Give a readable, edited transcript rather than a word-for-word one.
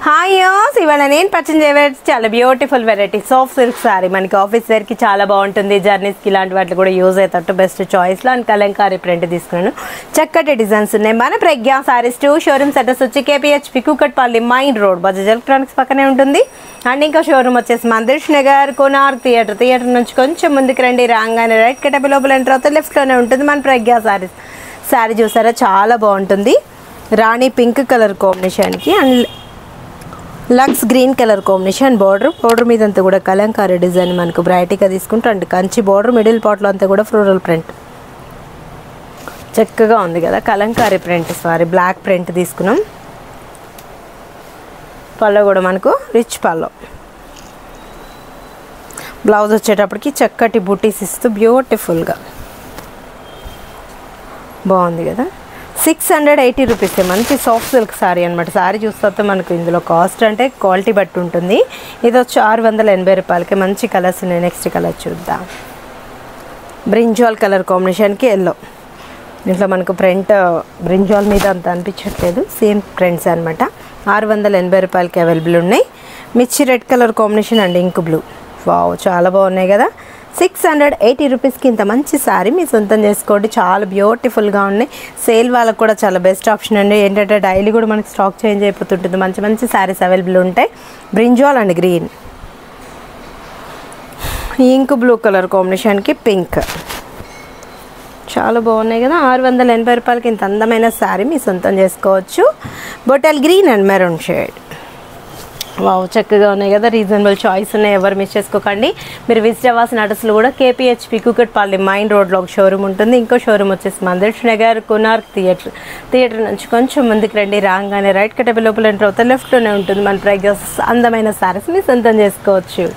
Hi యోస్, ఇవాళ నేను purchase చేయబోయేది చాలా beautiful variety soft silk sorry. మనకి ఆఫీస్ వేర్కి చాలా బాగుంటుంది, జర్నీస్కి ఇలాంటి వాటికి కూడా యూజ్ అయ్యేటట్టు బెస్ట్ చాయిస్లో అండ్ కలంకారీ ప్రింట్ తీసుకున్నాను. చక్కటి డిజైన్స్ ఉన్నాయి. మన ప్రజ్ఞా సారీస్ 2 షోరూమ్స్ అడ్రస్ వచ్చి KPHB Kukatpally main road Bajaj electronics పక్కనే ఉంటుంది. అండ్ ఇంకా షోరూమ్ వచ్చేసి మందిర్ష్ నగర్ కోనార్క్ థియేటర్ నుంచి కొంచెం ముందుకు రండి, రాగానే రైట్ కట్ లోపల ఎంటర్ అవుతే లెఫ్ట్లోనే ఉంటుంది మన ప్రజ్ఞా సారీస్. శారీ చూసారా, చాలా బాగుంటుంది. రాణి పింక్ కలర్ కాంబినేషన్కి అండ్ లక్స్ గ్రీన్ కలర్ కాంబినేషన్ బార్డర్ మీద అంతా కూడా కలంకారీ డిజైన్ మనకు బ్రైట్గా తీసుకుంటూ అండ్ కంచి బార్డర్, మిడిల్ పార్ట్లో అంతా కూడా ఫ్లోరల్ ప్రింట్ చక్కగా ఉంది కదా. Kalamkari print sorry block print తీసుకున్నాం. పళ్ళు కూడా మనకు రిచ్ పళ్ళు. బ్లౌజ్ వచ్చేటప్పటికి చక్కటి బుటీస్ ఇస్తూ బ్యూటిఫుల్గా బాగుంది కదా. 680 రూపీస్ మంచి సాఫ్ట్ సిల్క్ సారీ అనమాట. సారీ చూస్తే మనకు ఇందులో కాస్ట్ అంటే క్వాలిటీ బట్టి ఉంటుంది. ఇది వచ్చి 680 రూపాయలకి. మంచి కలర్స్ ఉన్నాయి. నెక్స్ట్ కలర్ చూద్దాం. బ్రింజాల్ కలర్ కాంబినేషన్కి ఎల్లో. దీంట్లో మనకు ప్రింట్ బ్రింజాల్ మీద అంత అనిపించట్లేదు, సేమ్ ప్రింట్స్ అనమాట. 680 రూపాయలకి అవైలబుల్ ఉన్నాయి. మిర్చి red colour combination and ink blue. Wow, చాలా బాగున్నాయి కదా. 680 రూపీస్కి ఇంత మంచి శారీ మీ సొంతం చేసుకోండి. చాలా బ్యూటిఫుల్గా ఉన్నాయి. సేల్ వాళ్ళకు కూడా చాలా బెస్ట్ ఆప్షన్ అండి. ఏంటంటే డైలీ కూడా మనకి స్టాక్ చేంజ్ అయిపోతుంటుంది. మంచి మంచి శారీస్ అవైలబుల్ ఉంటాయి. Brinjal and green, ink blue colour కాంబినేషన్కి పింక్. చాలా బాగున్నాయి కదా. 680 రూపాయలకి ఇంత అందమైన శారీ మీ సొంతం చేసుకోవచ్చు. Bottle green and maroon shade. Wow, చక్కగా ఉన్నాయి కదా. రీజనబుల్ చాయిస్ ఉన్నాయి, ఎవరు మిస్ చేసుకోకండి. మీరు విజిట్ అవ్వాల్సిన అడ్రస్లో కూడా కేపీహెచ్పి కూకట్పల్లి మైన్ రోడ్లో ఒక షోరూమ్ ఉంటుంది. ఇంకో షోరూమ్ వచ్చేసి మందిర్ష్ నగర్ కోనార్క్ థియేటర్ నుంచి కొంచెం ముందుకు రండి, రాగానే రైట్ కట్ లోపల ఎంటర్ అవుతే లెఫ్ట్లోనే ఉంటుంది మన ప్రైస్ అందమైన శారీస్ మీ సొంతం చేసుకోవచ్చు.